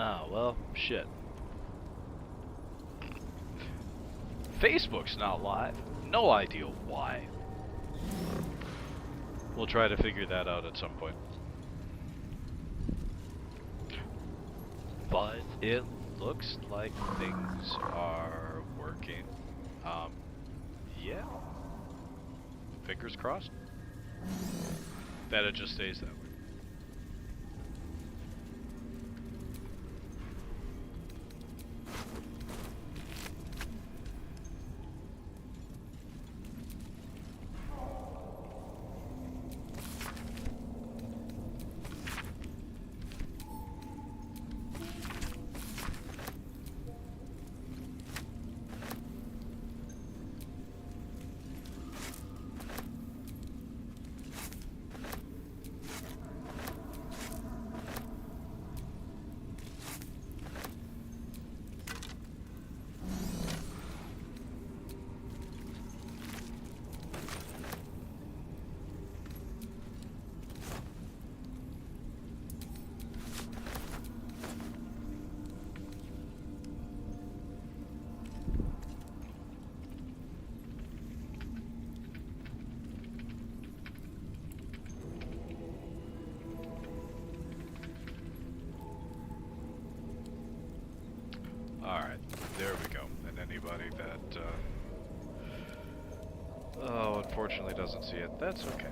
Ah, well, shit. Facebook's not live. No idea why. We'll try to figure that out at some point. But it looks like things are working. Yeah. Fingers crossed. That it just stays that way. Alright, there we go. And anybody that, oh, unfortunately doesn't see it, that's okay.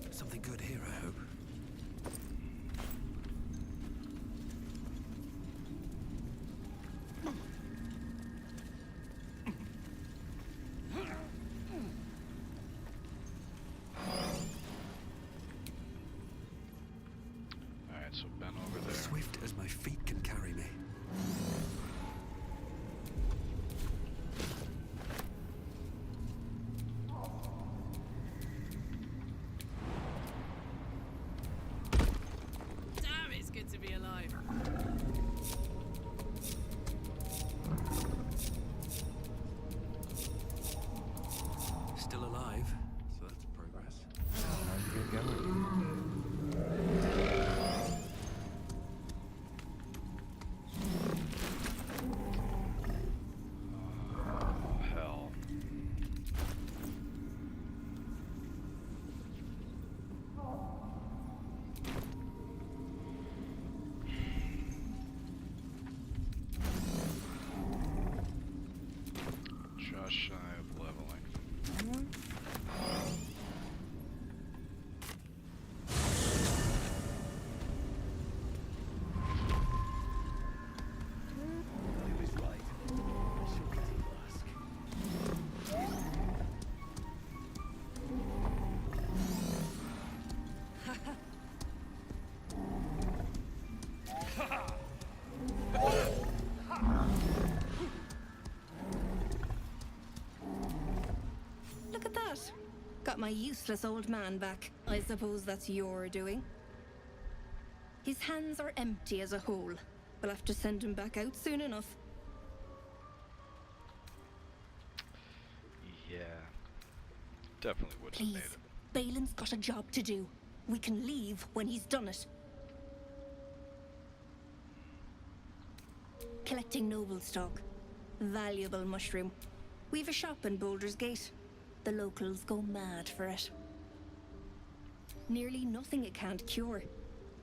Something good here, I hope. Alright, so Ben over there. Swift as my feet can carry me. Damn, it's good to be alive. Still alive, so that's progress. How'd you get going? Oh, hell. Just shy of leveling. He was right. I should get him ask. Look at that. Got my useless old man back. I suppose that's your doing. His hands are empty as a whole. We'll have to send him back out soon enough. Yeah. Definitely wouldn't have made Please, it. Balin's got a job to do. We can leave when he's done it. Collecting noble stock. Valuable mushroom. We've a shop in Boulder's Gate. The locals go mad for it. Nearly nothing it can't cure.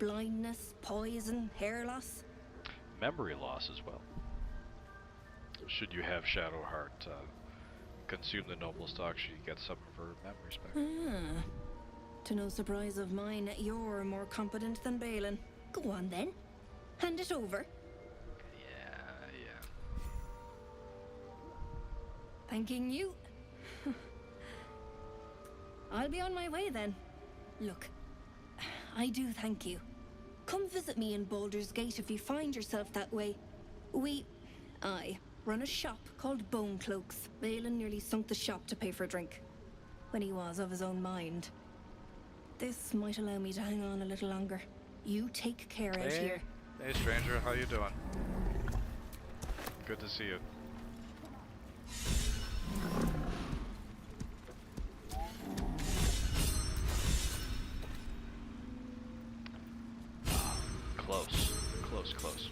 Blindness, poison, hair loss. Memory loss as well. Should you have Shadowheart consume the noble stock, she gets some of her memories back. Ah. To no surprise of mine, you're more competent than Balin. Go on then. Hand it over. Yeah. Thanking you. I'll be on my way then. Look, I do thank you. Come visit me in Baldur's Gate if you find yourself that way. I run a shop called Bone Cloaks. Balin nearly sunk the shop to pay for a drink, when he was of his own mind. This might allow me to hang on a little longer. You take care out here. Hey stranger, how you doing? Good to see you. Close.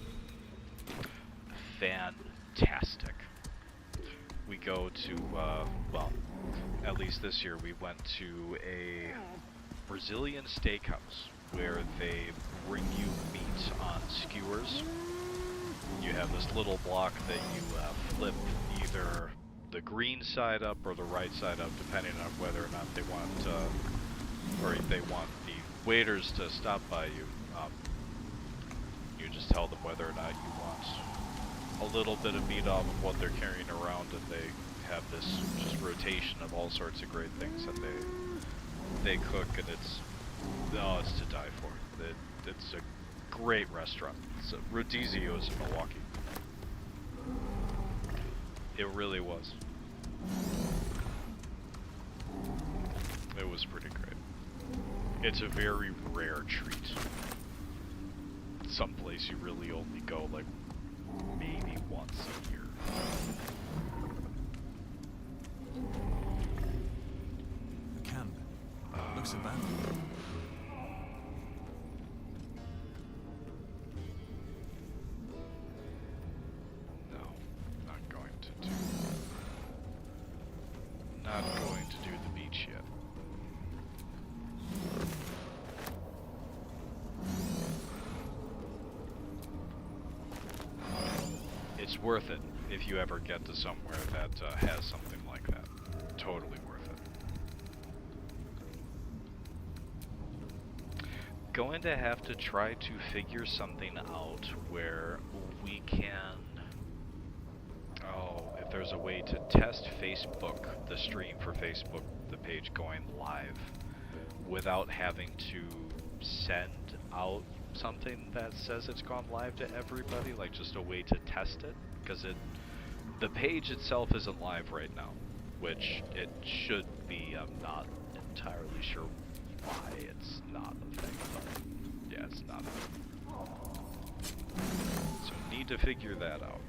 Fantastic. We go to, well, at least this year we went to a Brazilian steakhouse where they bring you meat on skewers. You have this little block that you flip either the green side up or the right side up, depending on whether or not they want, or if they want the waiters to stop by you. You just tell them whether or not you want a little bit of meat off of what they're carrying around, and they have this just rotation of all sorts of great things that they cook, and it's to die for. It's a great restaurant. It's Rodizio's in Milwaukee. It really was. It was pretty great. It's a very rare treat. Someplace you really only go like maybe once a year. The camp. Looks abandoned. No, not going to do. Not going to do the beach yet. It's worth it if you ever get to somewhere that has something like that. Totally worth it. Going to have to try to figure something out where we can... Oh, if there's a way to test Facebook, the stream for Facebook, the page going live, without having to send out something that says it's gone live to everybody, like just a way to test it, because the page itself isn't live right now, which it should be. I'm not entirely sure why it's not a thing, but yeah, it's not a thing. So need to figure that out.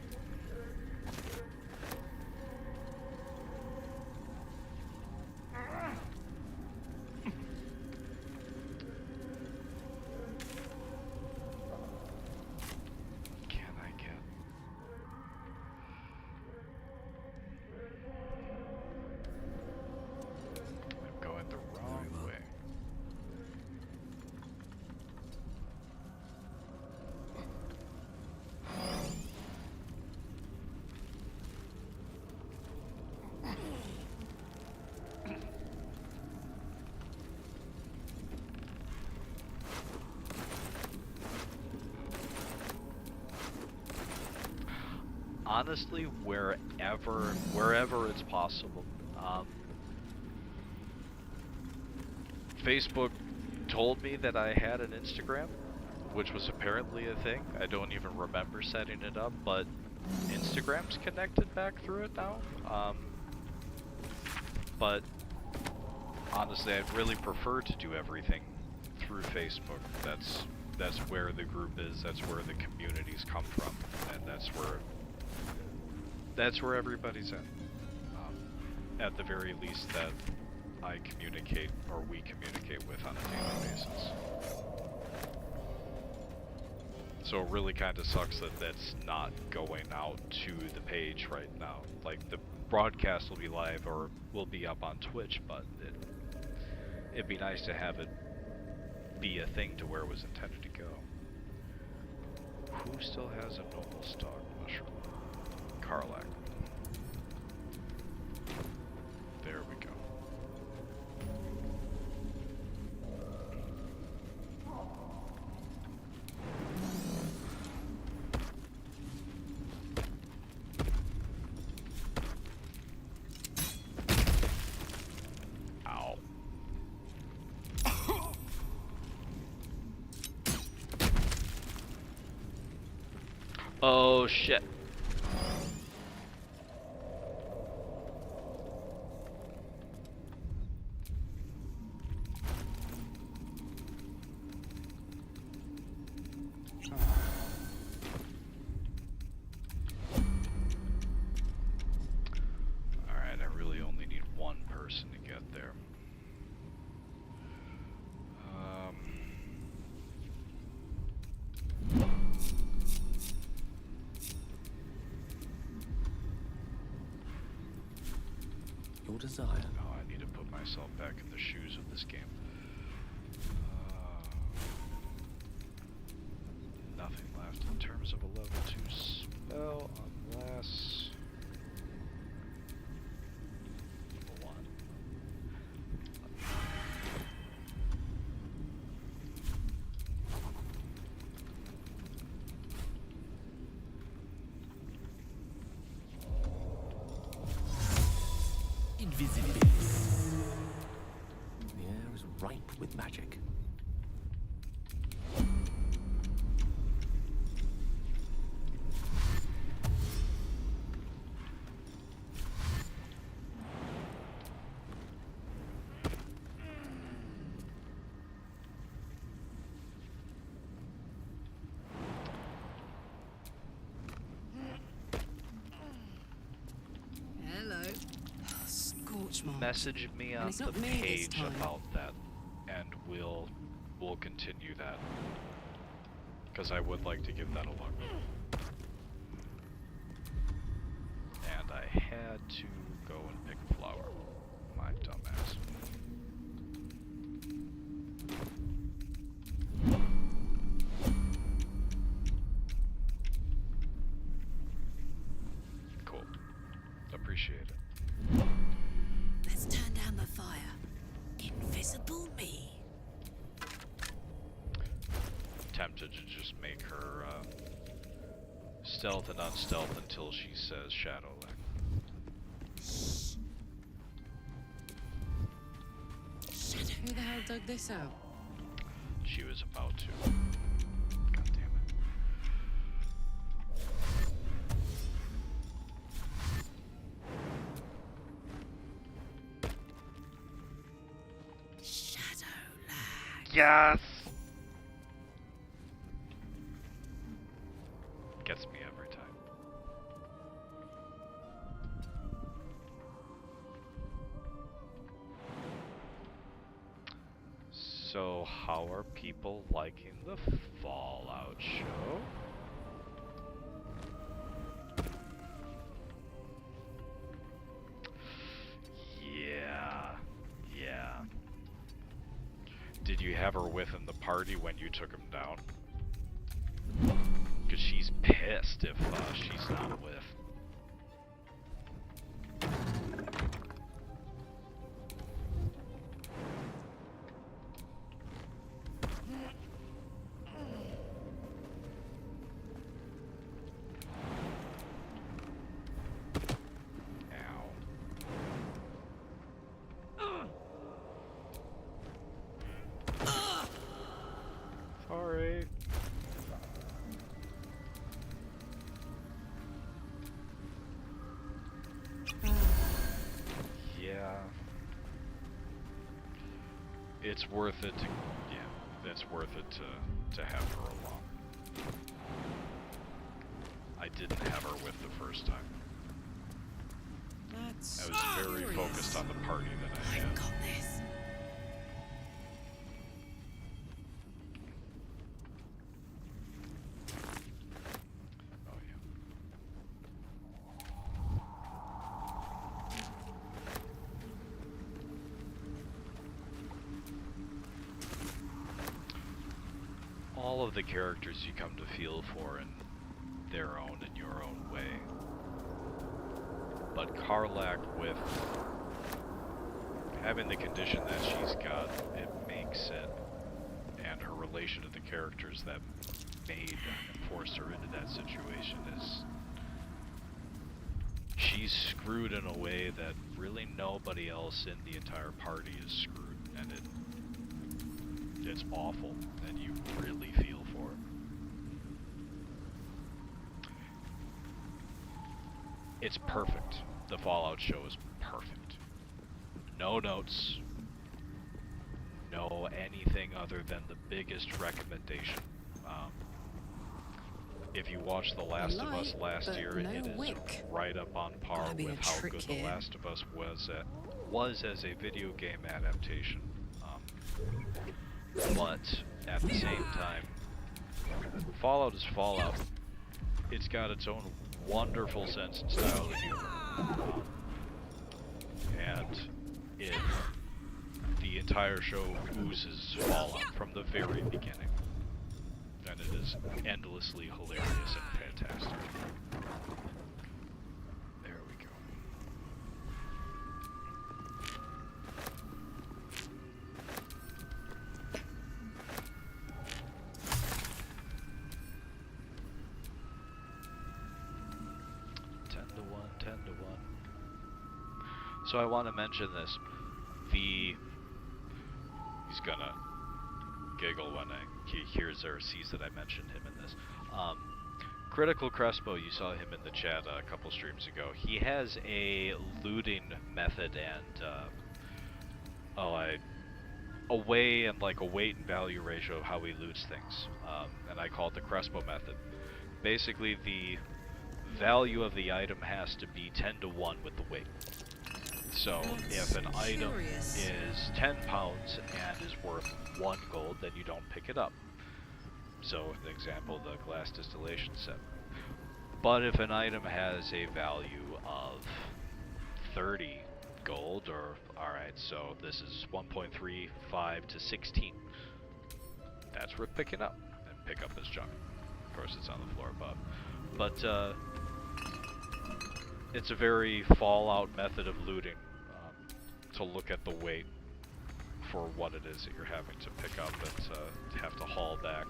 Honestly, wherever it's possible. Facebook told me that I had an Instagram, which was apparently a thing. I don't even remember setting it up, but Instagram's connected back through it now. But honestly, I'd really prefer to do everything through Facebook. That's where the group is. That's where the communities come from, and that's where everybody's at. At the very least, that I communicate, or we communicate with on a daily basis. So it really kind of sucks that that's not going out to the page right now. Like, the broadcast will be live or will be up on Twitch, but it'd be nice to have it be a thing to where it was intended to go. Who still has a noble stock mushroom? Karlach. There we go. Ow. Oh shit. Alright, I really only need one person to get there. Your desire. Oh, I need to put myself back in the shoes of this game. Nothing left in terms of a level 2 spell, unless... Level 1. Invisibility. The air is ripe with magic. Hello. Scorchmark. Message me And on it's the not me this page time. about that, and we'll continue that. Because I would like to give that a look. And I had to go and pick a flower. My dumbass. Cool. Appreciate it. Let's turn down the fire. Invisible me. Tempted to just make her stealth and unstealth until she says Shadowland. Who the hell dug this out? She was about to. God damn it. Shadowland. Yes! Gets me every time. So, how are people liking the Fallout show? Yeah. Did you have her within the party when you took him down? Because she's pissed if she's not with. Sorry. Yeah. It's worth it to, yeah, it's worth it to have her along. I didn't have her with the first time. That's I was very curious. focused on the party that I I've had. got this. all of the characters you come to feel for in their own and your own way. But Karlach, with having the condition that she's got, it makes it, and her relation to the characters that made and forced her into that situation is, she's screwed in a way that really nobody else in the entire party is screwed, and it's awful, and you really feel for it. It's perfect. The Fallout show is perfect. No notes, no anything other than the biggest recommendation. If you watched The Last of Us last year, it is right up on par Gotta be with a how trick good The here. Last of Us was as a video game adaptation. But at the same time, Fallout is Fallout. It's got its own wonderful sense and style of humor. And the entire show oozes Fallout from the very beginning. And it is endlessly hilarious and fantastic. There we go. Ten to one, 10 to 1. So I want to mention this. He's gonna giggle when he hears or sees that I mentioned him in this. Critical Crespo, you saw him in the chat a couple streams ago. He has a looting method and a way and like a weight and value ratio of how he loots things, and I call it the Crespo method. Basically, the value of the item has to be 10 to 1 with the weight. So if an item is 10 pounds and is worth 1 gold, then you don't pick it up. So, an example, the glass distillation set. But if an item has a value of 30 gold, or alright, so this is 1.35 to 16, that's worth picking up, and pick up this junk. Of course, it's on the floor above. But it's a very Fallout method of looting, to look at the weight for what it is that you're having to pick up and have to haul back.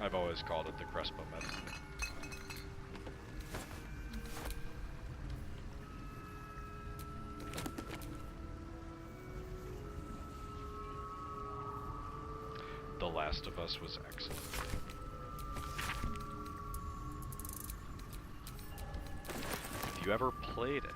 I've always called it the Crespo method. The Last of Us was excellent. If you ever played it,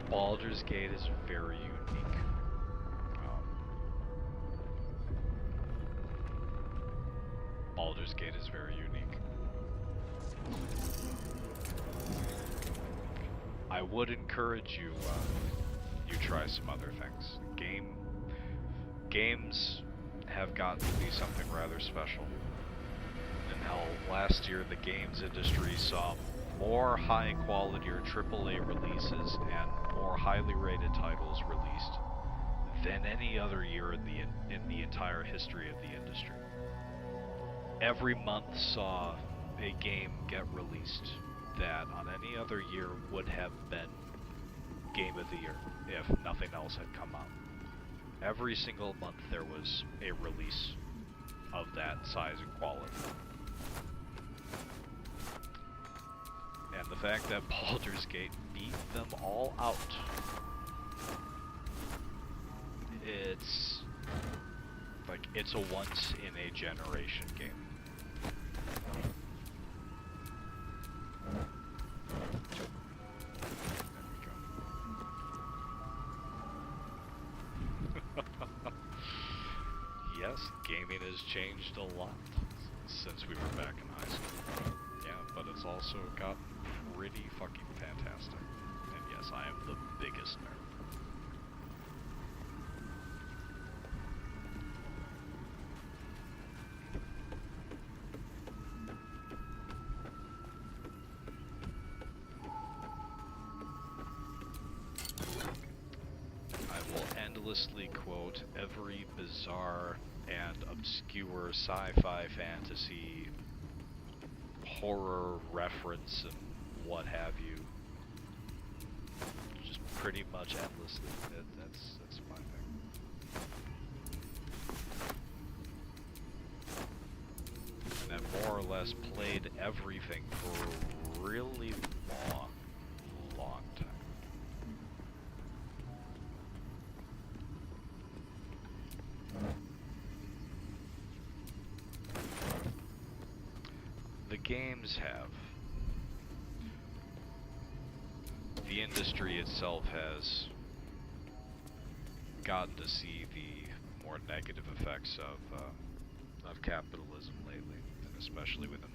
Baldur's Gate is very unique. Baldur's Gate is very unique. I would encourage you, you try some other things. Games have gotten to be something rather special. And how last year the games industry saw more high quality or AAA releases and more highly rated titles released than any other year in the entire history of the industry. Every month saw a game get released that on any other year would have been Game of the Year if nothing else had come out. Every single month there was a release of that size and quality. And the fact that Baldur's Gate beat them all out, it's like it's a once in a generation game. Yes, gaming has changed a lot since we were back in high school. Yeah, but it's also gotten pretty fucking fantastic. And yes, I am the biggest nerd. I will endlessly quote every bizarre and obscure sci-fi fantasy horror reference and what have you. Just pretty much endlessly. That's my thing. And I've more or less played everything for a really long time. The games have. The industry itself has gotten to see the more negative effects of capitalism lately, and especially within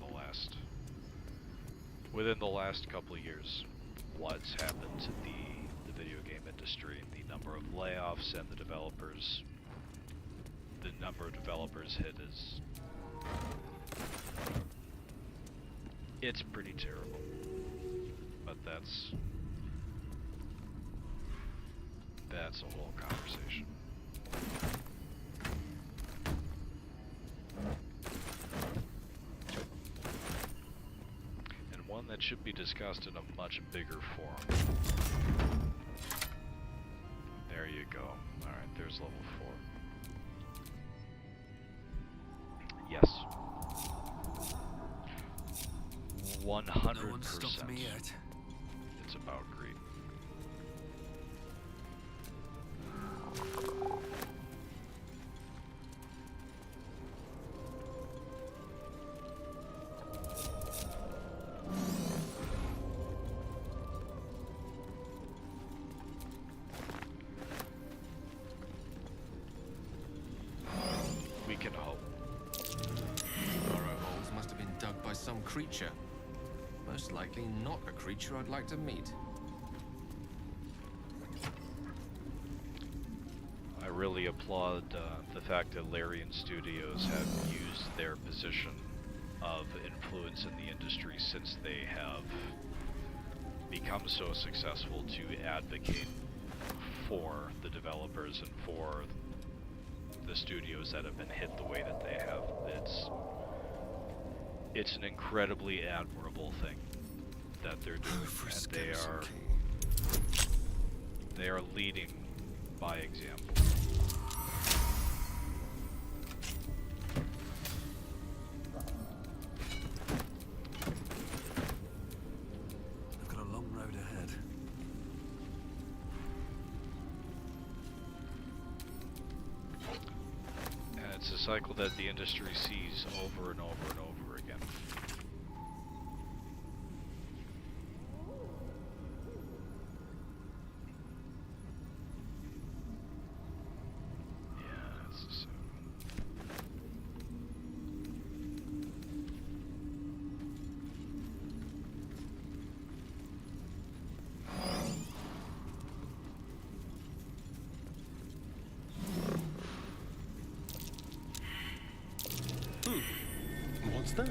the last couple of years. What's happened to the video game industry, the number of layoffs, and the number of developers hit is. It's pretty terrible, but that's a whole conversation. And one that should be discussed in a much bigger forum. There you go. Alright, there's level 4. Yes. 100%. No one stopped me yet. It's about greed. We can hope. Burrow holes must have been dug by some creature. Most likely not a creature I'd like to meet. I really applaud the fact that Larian Studios have used their position of influence in the industry since they have become so successful to advocate for the developers and for the studios that have been hit the way that they have. It's an incredibly admirable thing that they're doing, and they are leading by example. I've got a long road ahead. And it's a cycle that the industry sees over and over and over again. Yeah, it's so. What's that?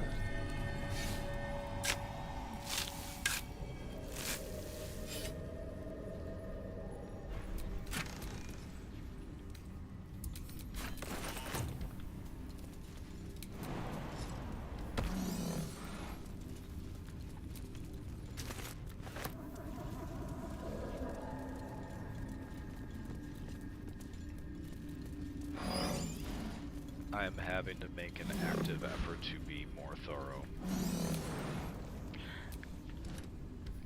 I'm having to make an active effort to be more thorough.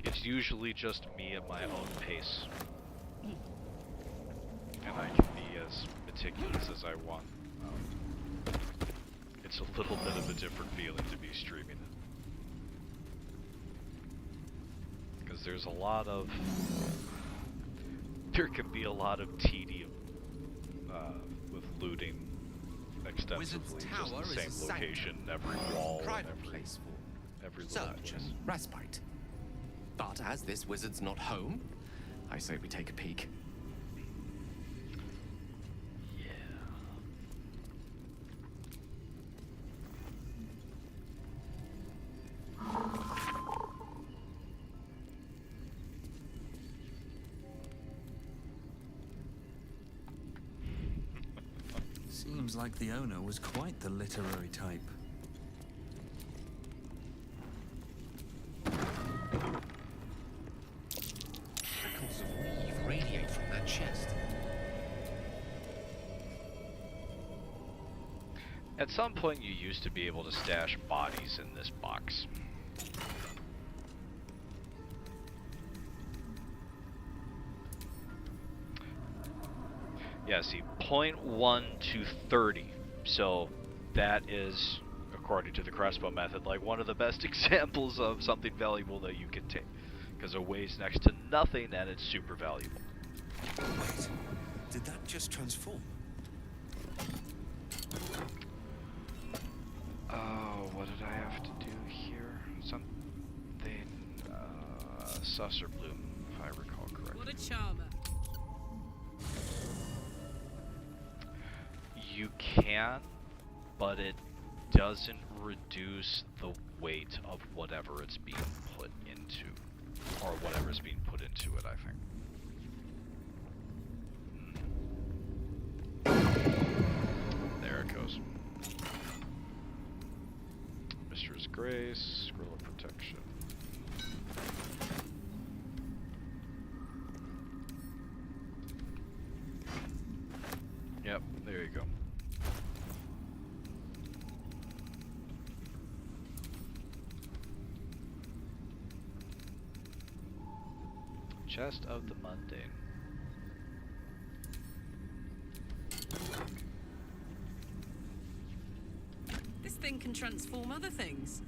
It's usually just me at my own pace. And I can be as meticulous as I want. It's a little bit of a different feeling to be streaming it. Because there can be a lot of tedium with looting extensively, just the same location, every wall, and every little search and respite. But as this wizard's not home, I say we take a peek. Seems like the owner was quite the literary type. Shackles of weave radiate from that chest. At some point, you used to be able to stash bodies in this box. Yeah, see, 0.1 to 30. So that is, according to the crossbow method, like one of the best examples of something valuable that you can take. Because it weighs next to nothing and it's super valuable. Wait, did that just transform? Oh, what did I have to do here? Something, Susser Bloom, if I recall correctly. What a charmer. You can, but it doesn't reduce the weight of whatever it's being put into. Or whatever's being put into it, I think. There it goes. Mistress Grace, Scroll of Protection. Yep, there you go. Chest of the Mundane. This thing can transform other things.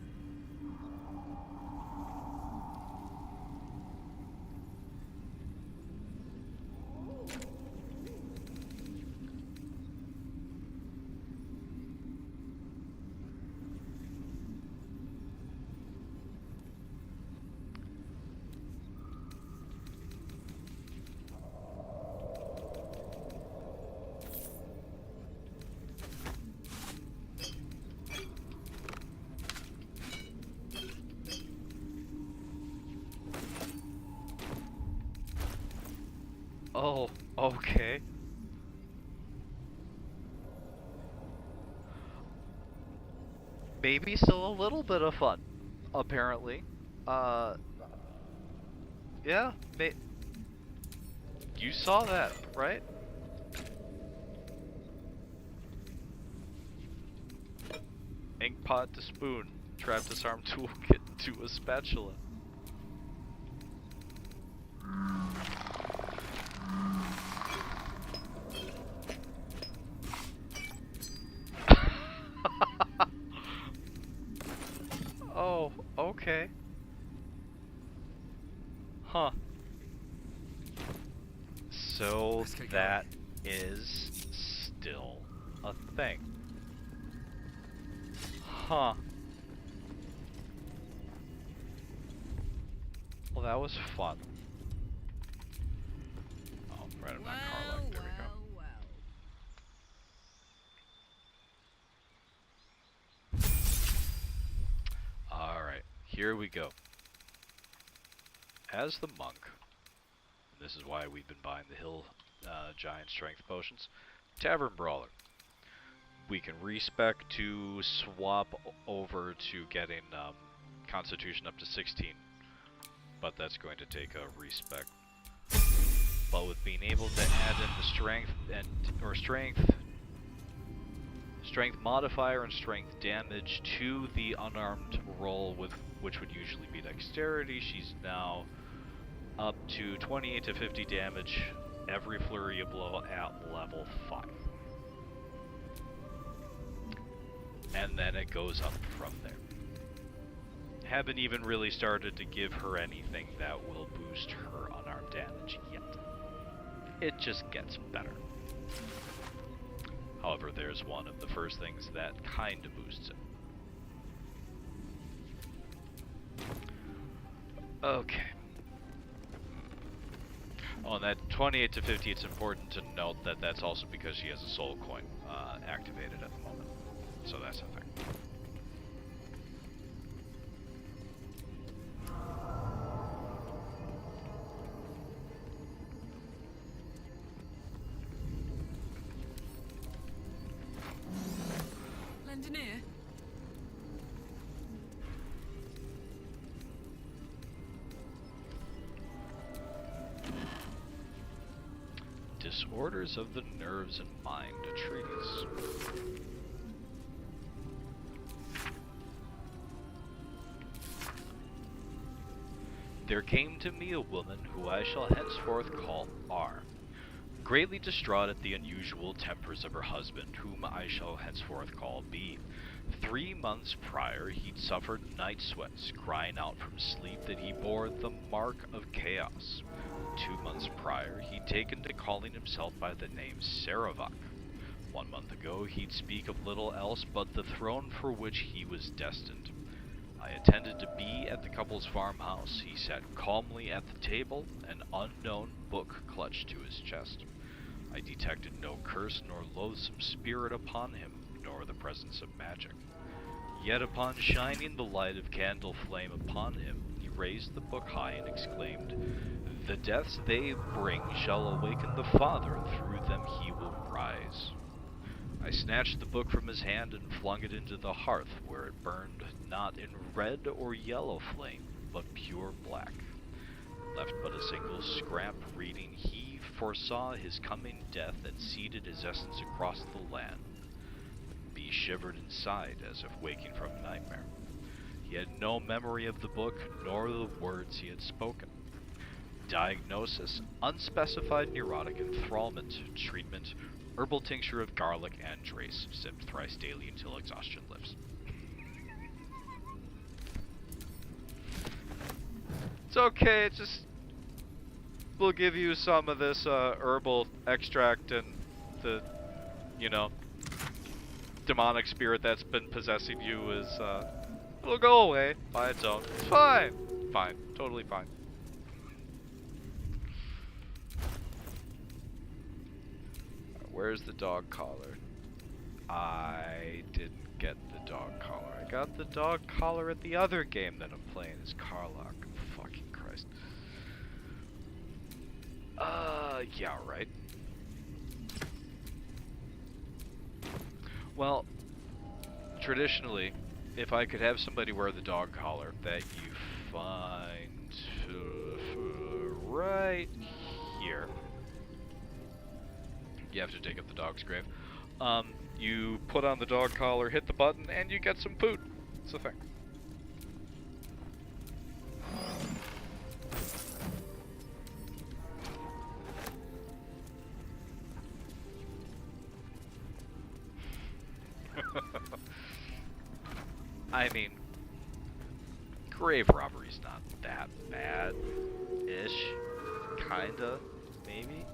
Oh, okay. Maybe still a little bit of fun, apparently. Yeah, you saw that, right? Ink pot to spoon, trap disarm toolkit to a spatula. Oh, okay. Huh. So that is still a thing. Huh. Well, that was fun. Oh, right on my car light. There we go. Alright, here we go. As the monk, and this is why we've been buying the Hill Giant Strength Potions, Tavern Brawler. We can respec to swap over to getting Constitution up to 16, but that's going to take a respec. But with being able to add in the strength strength modifier and strength damage to the unarmed roll, with which would usually be dexterity. She's now up to 28 to 50 damage every flurry of blow at level 5. And then it goes up from there. Haven't even really started to give her anything that will boost her unarmed damage yet. It just gets better. However, there's one of the first things that kinda boosts it. Okay. On that 28 to 50, it's important to note that that's also because she has a soul coin activated at the moment. So that's a thing. Lend an ear. Disorders of the nerves and mind, a treatise. There came to me a woman who I shall henceforth call R. Greatly distraught at the unusual tempers of her husband, whom I shall henceforth call B. 3 months prior, he'd suffered night sweats, crying out from sleep that he bore the mark of chaos. 2 months prior, he'd taken to calling himself by the name Saravak. 1 month ago, he'd speak of little else but the throne for which he was destined. I attended to B at the couple's farmhouse. He sat calmly at the table, an unknown book clutched to his chest. I detected no curse nor loathsome spirit upon him, nor the presence of magic. Yet upon shining the light of candle flame upon him, he raised the book high and exclaimed, "The deaths they bring shall awaken the Father, through them he will rise." I snatched the book from his hand and flung it into the hearth, where it burned not in red or yellow flame, but pure black. Left but a single scrap reading, he foresaw his coming death and seeded his essence across the land. B shivered and sighed as if waking from a nightmare. He had no memory of the book, nor the words he had spoken. Diagnosis: unspecified neurotic enthrallment. Treatment: herbal tincture of garlic and trace, sipped thrice daily until exhaustion lifts. It's okay, it's just... we'll give you some of this herbal extract and the, you know, demonic spirit that's been possessing you is, it'll go away by its own. It's fine. Fine. Totally fine. Where's the dog collar? I didn't get the dog collar. I got the dog collar at the other game that I'm playing as Karlach. Fucking Christ. Yeah, right. Well, traditionally, if I could have somebody wear the dog collar that you find right here. You have to dig up the dog's grave. You put on the dog collar, hit the button, and you get some food. It's a thing. I mean, grave robbery's not that bad-ish. Kinda, maybe.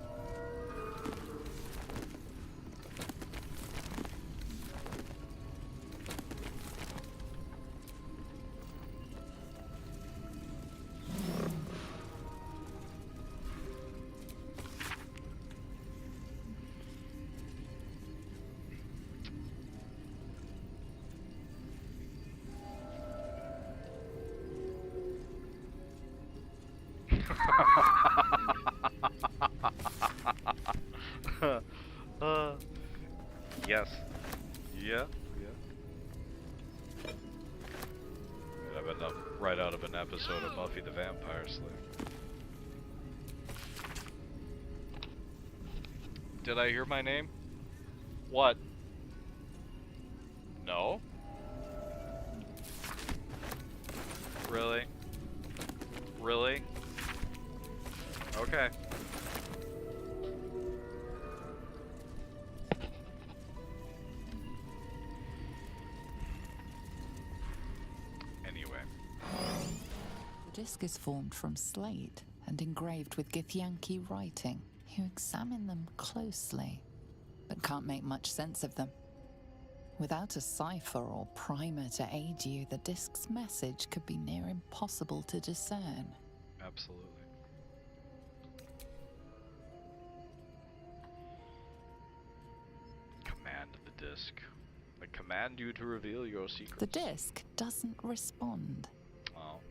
Yes. Yeah. I've been up right out of an episode of Buffy the Vampire Slayer. Did I hear my name? What? No? Really? Really? Okay. Anyway. The disc is formed from slate and engraved with Githyanki writing. You examine them closely, but can't make much sense of them. Without a cipher or primer to aid you, the disc's message could be near impossible to discern. Absolutely. Command the disc. I command you to reveal your secrets. The disc doesn't respond. Oh.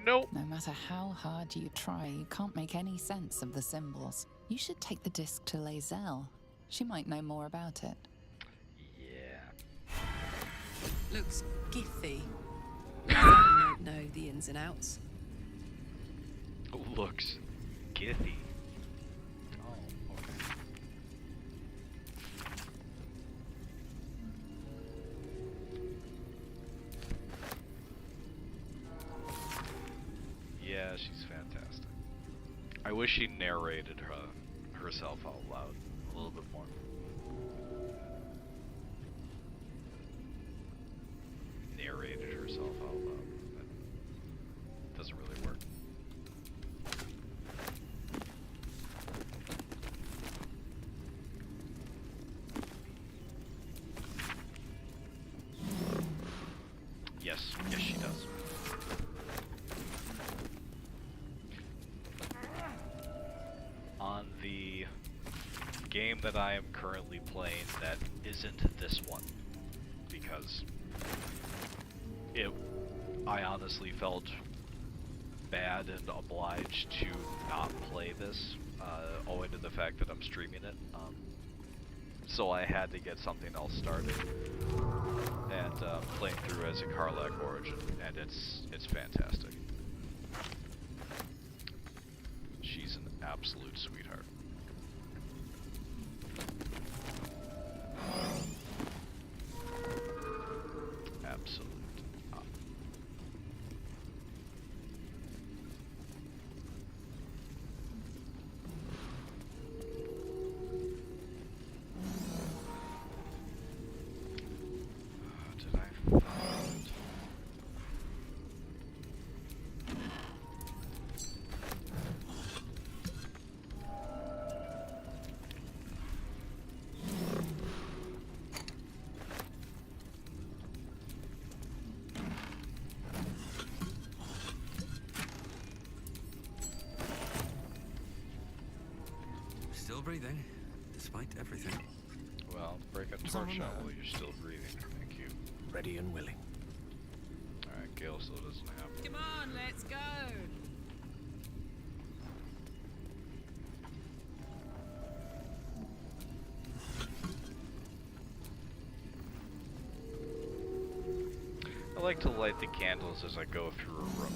Nope. No matter how hard you try, you can't make any sense of the symbols. You should take the disc to Lae'zel. She might know more about it. Yeah. Looks githy. I don't know the ins and outs. Looks githy. Oh, okay. Yeah, she's fantastic. I wish she narrated herself out loud a little bit more. Narrated herself out loud. That doesn't really work. Yes, yes she does. On the game that I am currently playing that isn't this one, because I honestly felt bad and obliged to not play this, owing to the fact that I'm streaming it. So I had to get something else started, and playing through as a Karlach Origin, and it's fantastic. She's an absolute sweetheart. Absolute. Did I find? Still breathing, despite everything. Well, break a torch out while you're still breathing. Thank you. Ready and willing. Alright, Gale still doesn't have. Come on, let's go. I like to light the candles as I go through a room,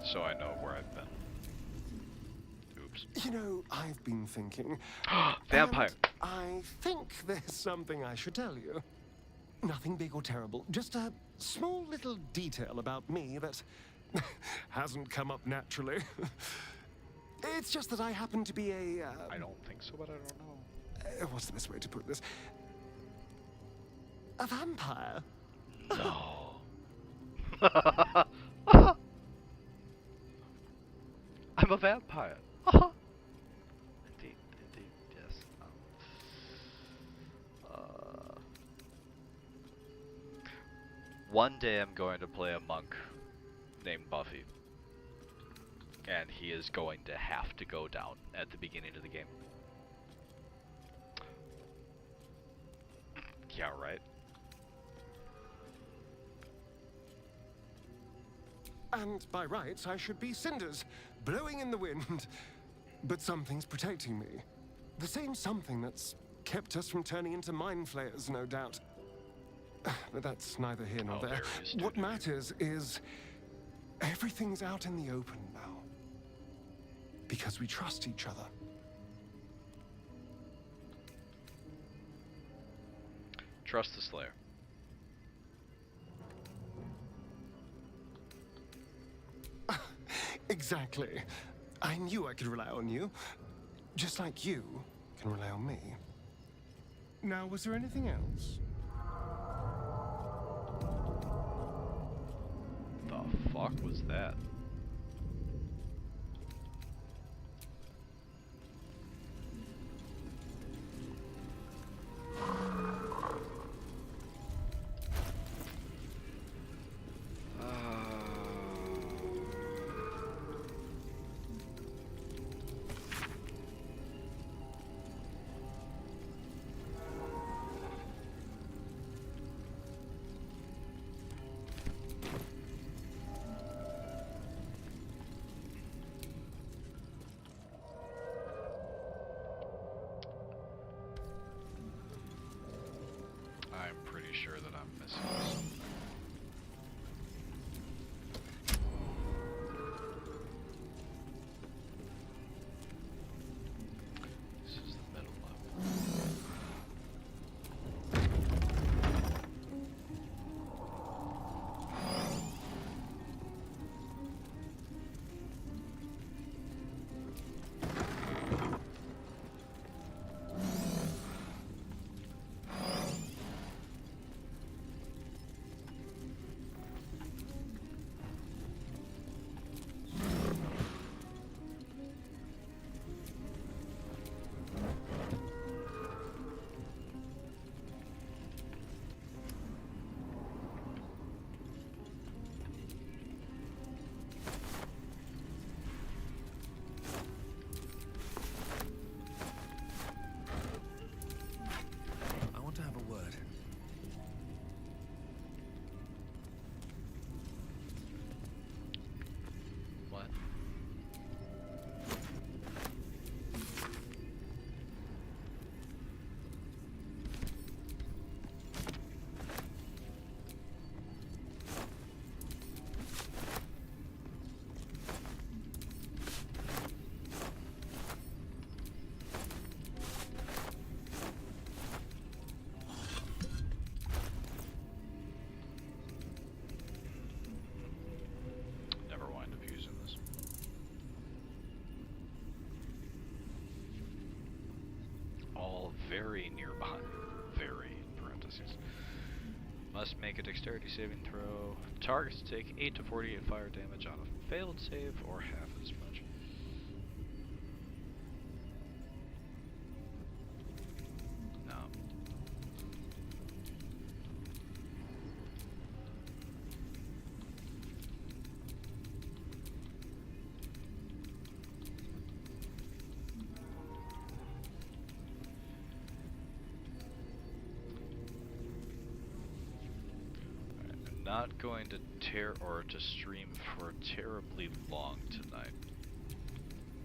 so I know where I've been. Oops. You know, I've been thinking. Vampire! and I think there's something I should tell you. Nothing big or terrible, just a small little detail about me that hasn't come up naturally. It's just that I happen to be a. I don't think so, but I don't know. What's the best way to put this? A vampire. No. I'm a vampire. Indeed, yes. One day I'm going to play a monk named Buffy. And he is going to have to go down at the beginning of the game. Yeah, right. And by rights, I should be cinders, blowing in the wind. But something's protecting me. The same something that's kept us from turning into mind flayers, no doubt. But that's neither here nor Oh, there. there he is, What dude. matters is everything's out in the open now. Because we trust each other. Trust the Slayer. Exactly. I knew I could rely on you. Just like you can rely on me. Now, was there anything else? The fuck was that? I'm pretty sure that I'm missing something. This is the middle level. I want to have a word. What? Never wind up using this. All very nearby. Very, in parentheses. Must make a dexterity saving throw. Targets take 8 to 48 fire damage on a failed save, or half as much. No. I'm not going to stream for terribly long tonight.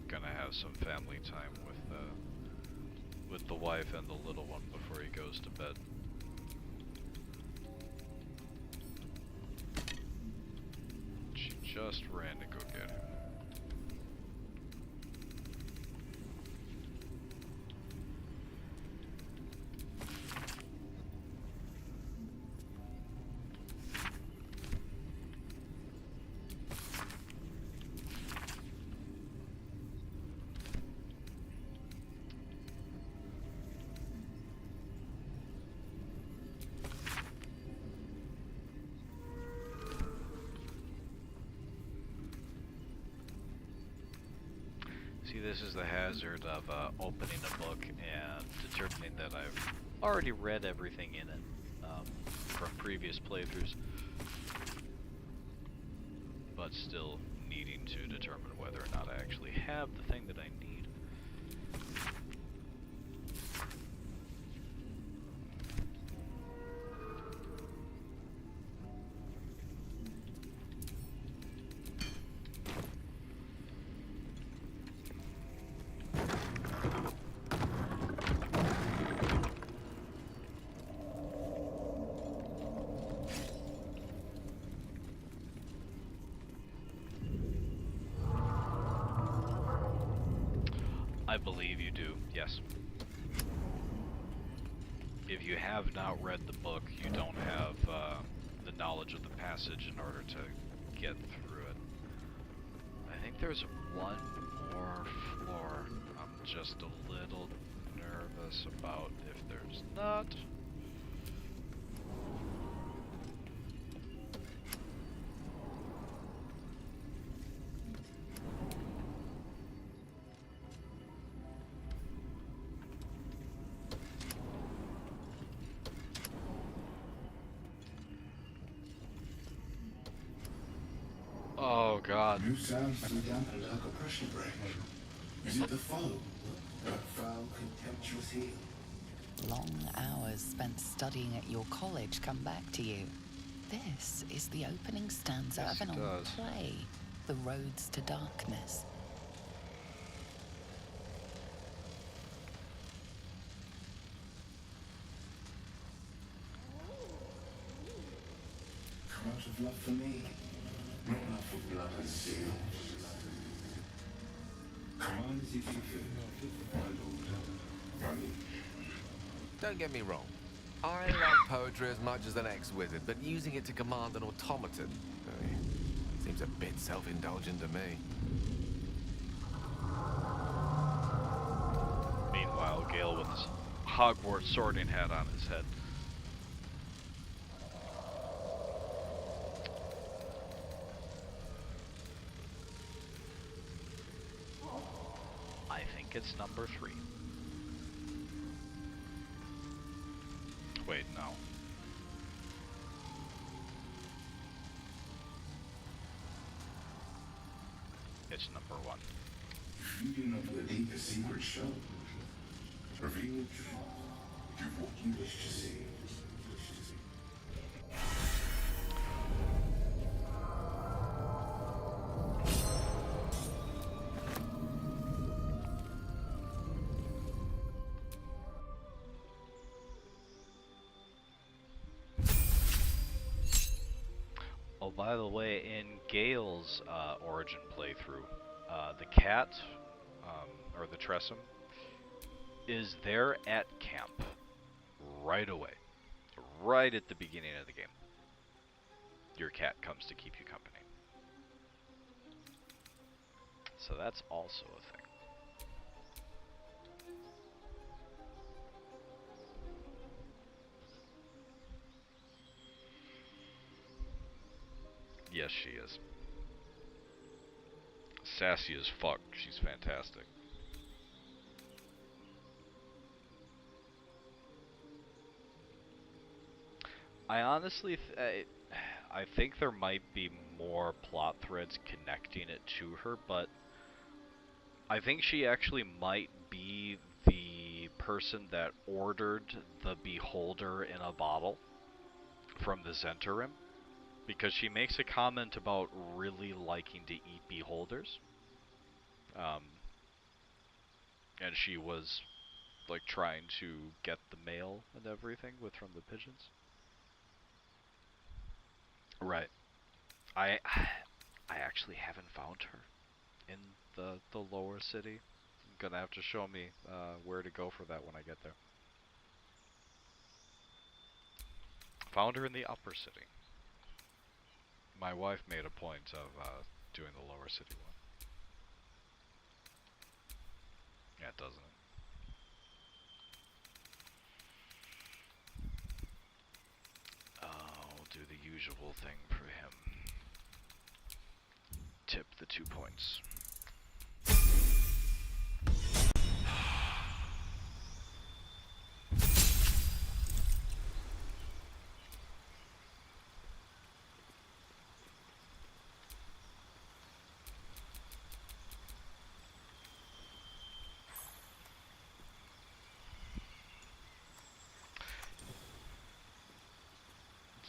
Gonna have some family time with the wife and the little one before he goes to bed. She just ran to go get him. See, this is the hazard of opening a book and determining that I've already read everything in it from previous playthroughs, but still needing to determine whether or not I actually have the thing that I need. I believe you do, yes. If you have not read the book, you don't have the knowledge of the passage in order to get through it. I think there's one more floor I'm just a little nervous about if there's not. Oh god. You sound so dampened like a pressure break. Is it the foam? That foul, contemptuous heel? Long hours spent studying at your college come back to you. This is the opening stanza Yes, of an it old does. play, The Roads to Darkness. Come out of love for me, not love for blood and steel. Come on as if you feel, my lord. Running. Don't get me wrong. I love poetry as much as an ex-wizard, but using it to command an automaton seems a bit self-indulgent to me. Meanwhile, Gale with his Hogwarts sorting hat on his head. I think it's number 3. Wait, no. It's number 1. You do not believe the secret show. Reveal the truth. Do what you wish to see. Oh, by the way, in Gale's origin playthrough, the cat, or the Tressum, is there at camp right away. Right at the beginning of the game. Your cat comes to keep you company. So that's also a thing. Yes, she is. Sassy as fuck. She's fantastic. I honestly, I think there might be more plot threads connecting it to her, but I think she actually might be the person that ordered the beholder in a bottle from the Zentarim, because she makes a comment about really liking to eat beholders. And she was like trying to get the mail and everything from the pigeons. Right. I actually haven't found her in the lower city. You're gonna have to show me where to go for that when I get there. Found her in the upper city. My wife made a point of doing the lower city one. Yeah, doesn't it? I'll do the usual thing for him. Tip the 2 points.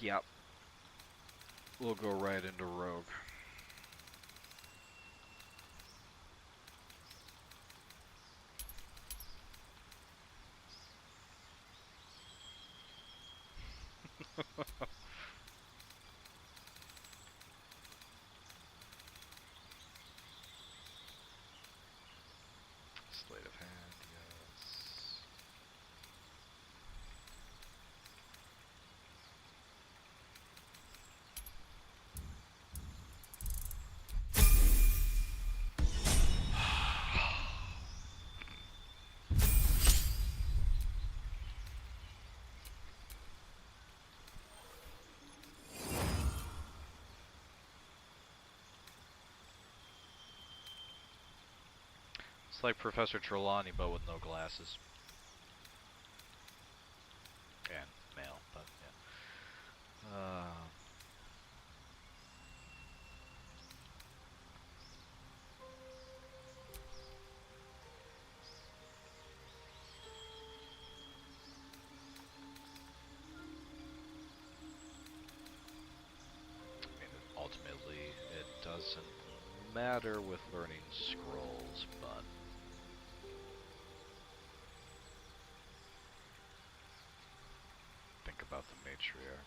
Yep. We'll go right into Rogue. Sleight of hand. It's like Professor Trelawney, but with no glasses. And male, but yeah. I mean, ultimately, it doesn't matter with learning scrolls, but think about the matriarch.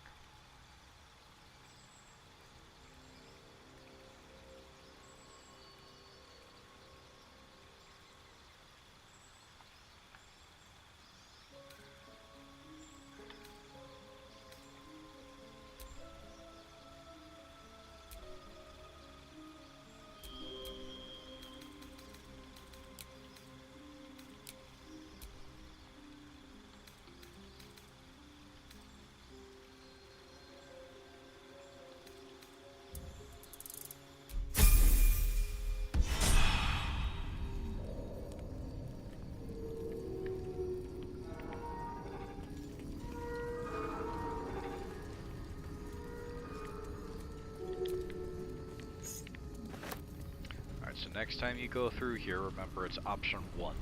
So next time you go through here, remember it's option 1.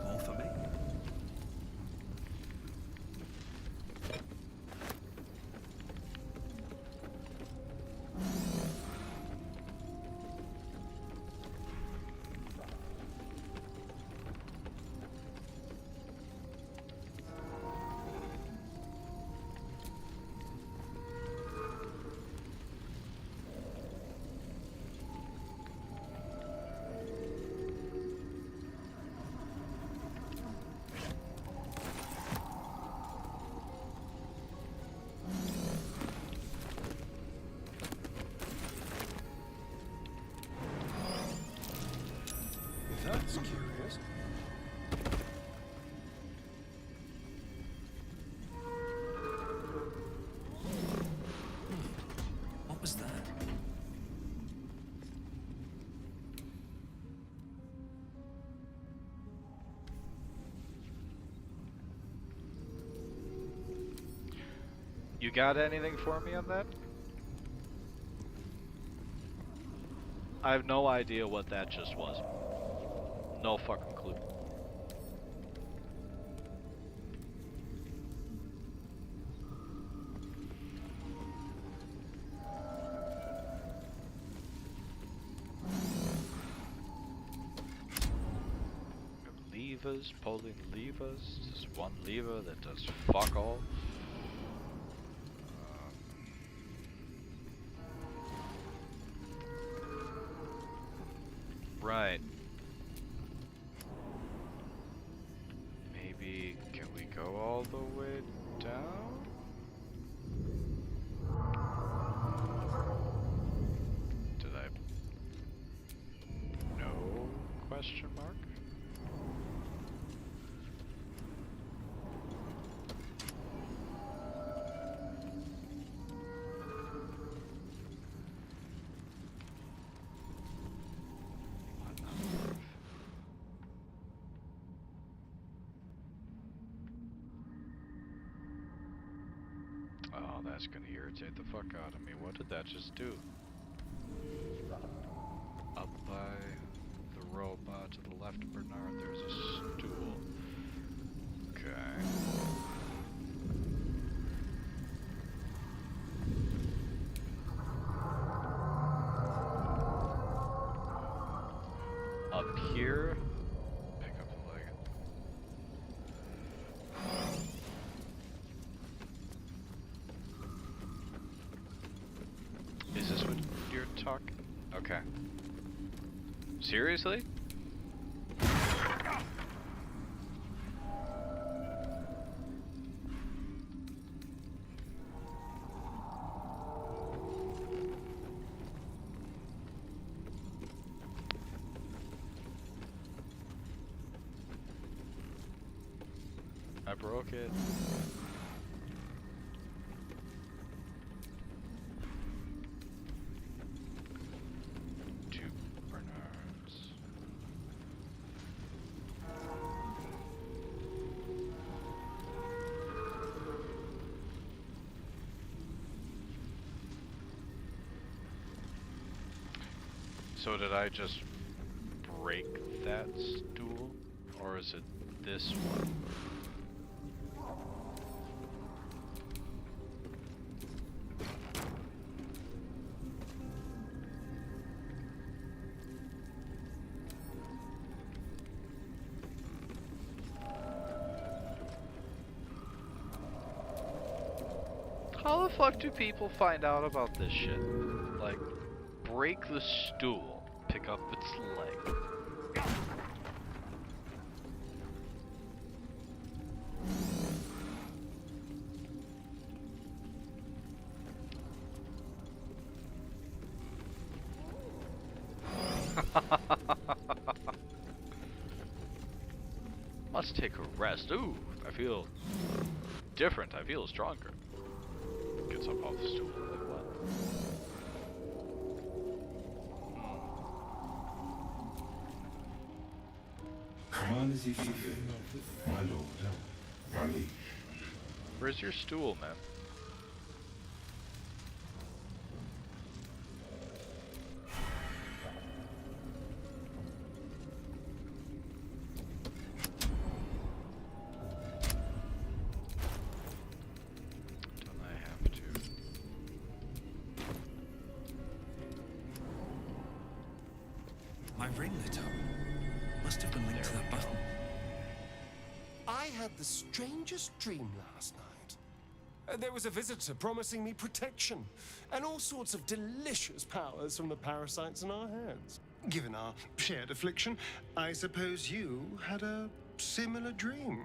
More for me? That's curious. What was that? You got anything for me on that? I have no idea what that just was. No fucking clue. Levers, pulling levers. Just one lever that does fuck all. Right. Maybe, can we go all the way down? Did I? No? Question mark? Oh, that's gonna irritate the fuck out of me. What did that just do? Up by the robot to the left of Bernard, there's a stool. Okay. Up here, pick up the leg. Is this what you're talking? Okay. Seriously? I broke it. Two burners. So did I just break that stool? Or is it this one? How the fuck do people find out about this shit? Like, break the stool, pick up its leg. Must take a rest. Ooh, I feel different. I feel stronger. Gets up off the stool. Like what? Command as you see fit, my lord, my liege. Where's your stool, man? Don't I have to? My ring lit up. Must have been linked to that button. I had the strangest dream last night. There was a visitor promising me protection and all sorts of delicious powers from the parasites in our heads. Given our shared affliction, I suppose you had a similar dream.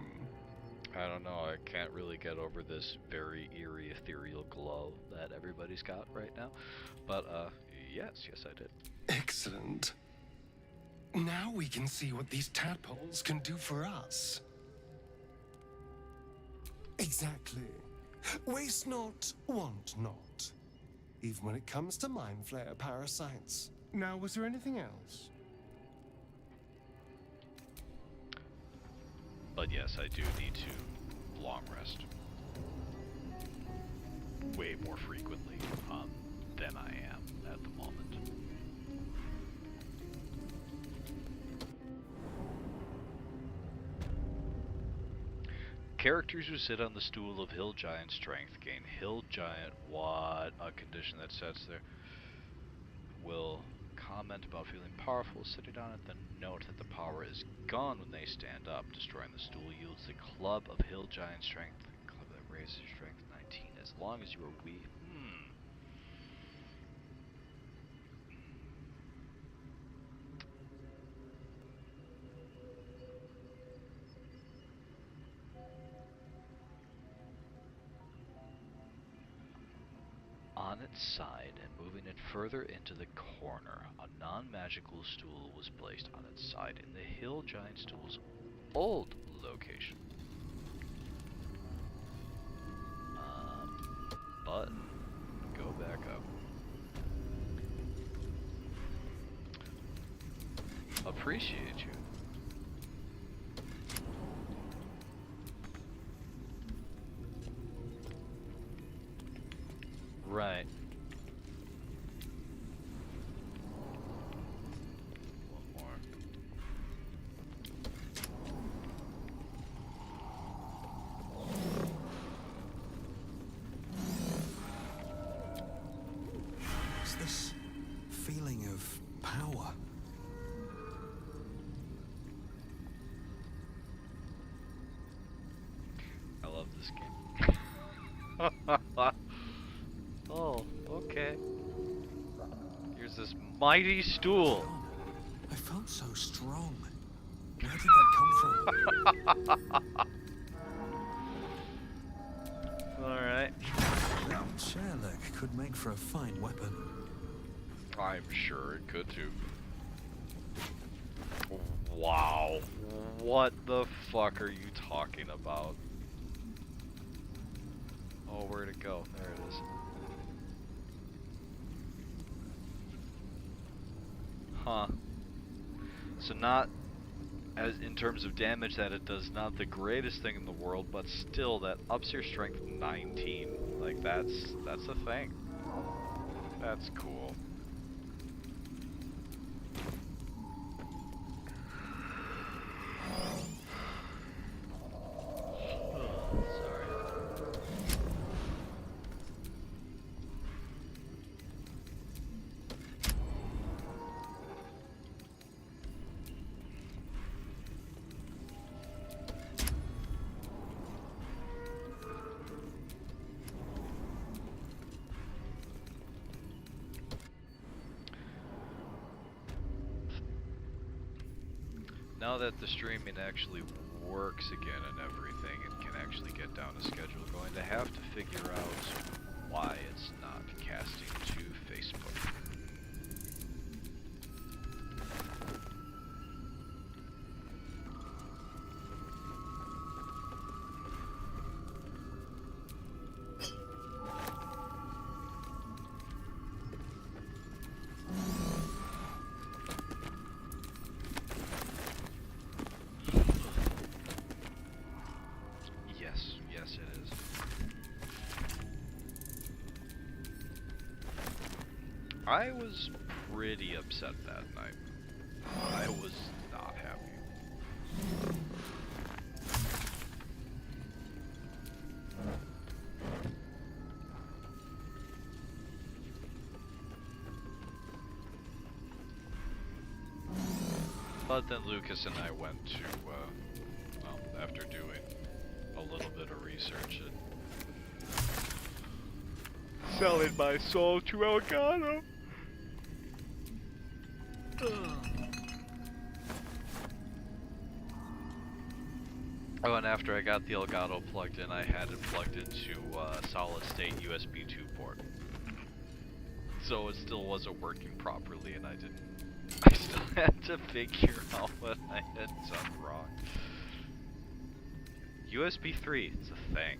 I don't know. I can't really get over this very eerie, ethereal glow that everybody's got right now. But, yes, I did. Excellent. Now we can see what these tadpoles can do for us. Exactly. Waste not, want not. Even when it comes to mind flayer parasites. Now, was there anything else? But yes, I do need to long rest. Way more frequently than I am at the moment. Characters who sit on the stool of Hill Giant strength gain Hill Giant, what a condition that sets there, will comment about feeling powerful sitting on it, then note that the power is gone when they stand up. Destroying the stool yields the Club of Hill Giant strength, club that raises your strength 19 as long as you are weak. On its side and moving it further into the corner, a non-magical stool was placed on its side in the Hill Giant stool's old location. Button. Go back up. Appreciate you. Right. One more. It's this feeling of power. I love this game. Oh, okay. Here's this mighty stool. I felt so strong. Where did that come from? Alright. Sherlock could make for a fine weapon. I'm sure it could too. Wow. What the fuck are you talking about? Oh, where'd it go? There it is. Huh. So not as in terms of damage that it does not the greatest thing in the world, but still that ups your strength 19. Like that's a thing. That's cool. Now that the streaming actually works again and everything and can actually get down a schedule, going to have to figure out why it's not casting to Facebook. Yes, it is. I was pretty upset that night. I was not happy. But then Lucas and I went to, well, after doing a little bit of research and selling my soul to Elgato. Oh, and after I got the Elgato plugged in, I had it plugged into a solid state USB 2 port. So it still wasn't working properly, and I still had to figure out what I had done wrong. USB 3, it's a thing.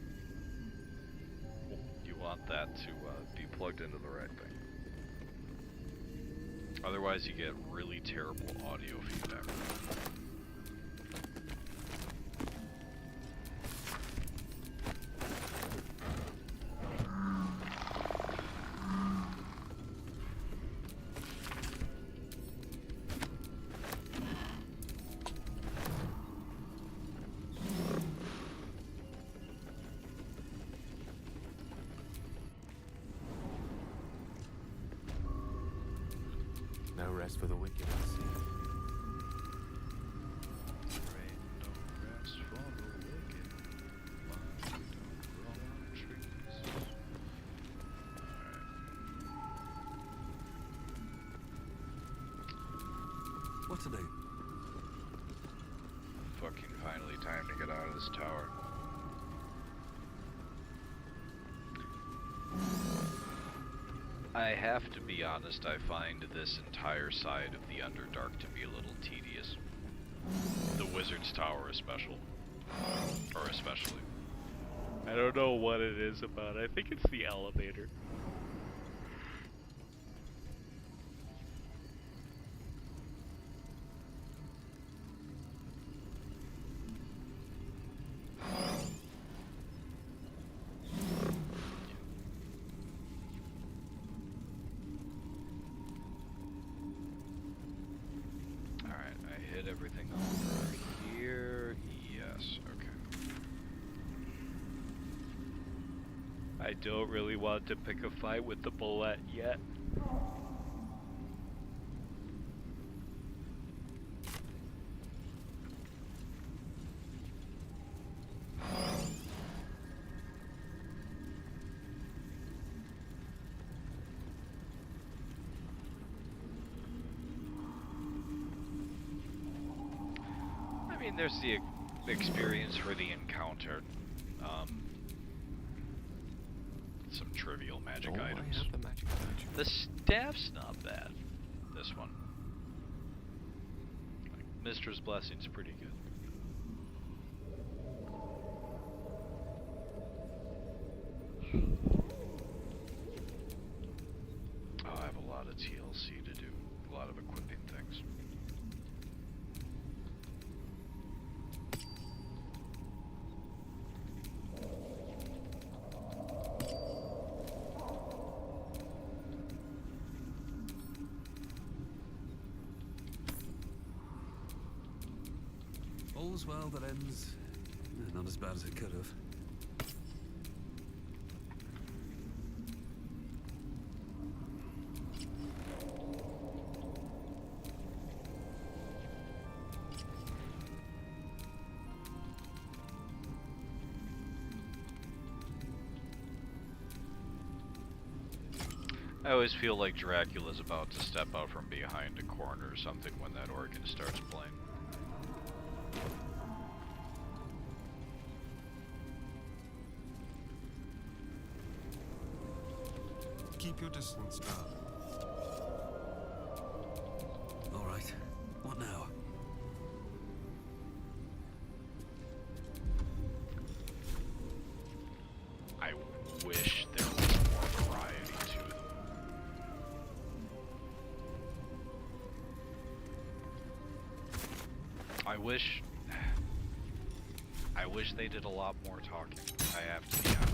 You want that to be plugged into the right thing. Otherwise you get really terrible audio feedback. No rest for the wicked, I see. What to do? Fucking finally time to get out of this tower. I have to be honest, I find this entire side of the Underdark to be a little tedious. The Wizard's Tower especially. I don't know what it is about it. I think it's the elevator. Everything over here. Yes, okay. I don't really want to pick a fight with the bullet yet. I mean, there's the experience for the encounter. Some trivial magic items. The staff's not bad. This one. Like, Mistress Blessing's pretty good. All's well that ends. Not as bad as it could have. I always feel like Dracula's about to step out from behind a corner or something when that organ starts playing. Keep your distance, darling. All right. What now? I wish there was more variety to them. I wish they did a lot more talking. I have to be honest.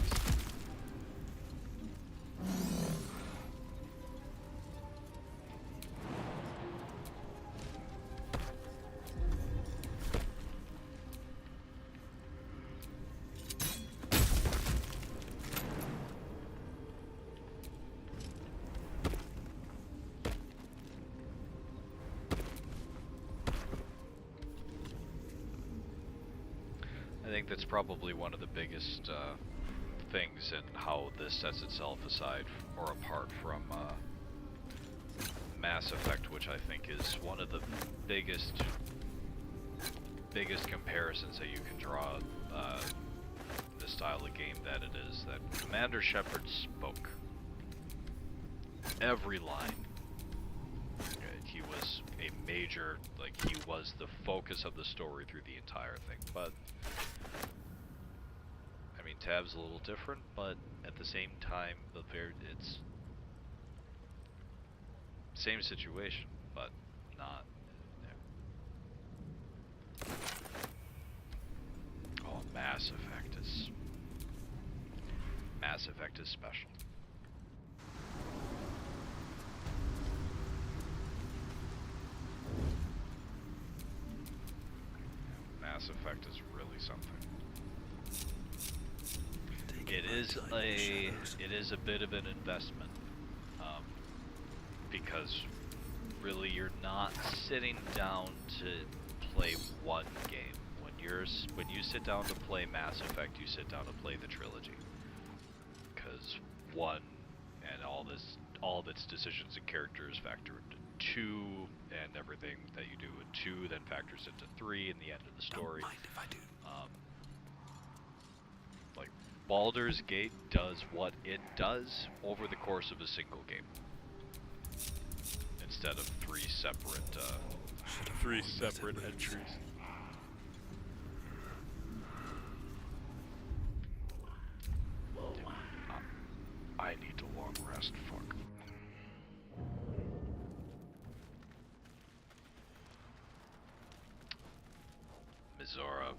I think that's probably one of the biggest things in how this sets itself aside or apart from Mass Effect, which I think is one of the biggest comparisons that you can draw the style of game that it is. That Commander Shepard spoke every line. He was a major, like he was the focus of the story through the entire thing. But I mean, Tab's a little different, but at the same time, it's same situation, but not. Yeah. Oh, Mass Effect is special. Mass Effect is really something. It is a bit of an investment, because really you're not sitting down to play one game. When you sit down to play Mass Effect, you sit down to play the trilogy, because 1 and all of its decisions and characters factor into 2, and everything that you do in 2 then factors into 3 in the end of the story. Don't mind if I do. Like Baldur's Gate does what it does over the course of a single game, instead of 3 separate entries. I need a long rest. Fuck. Mizora.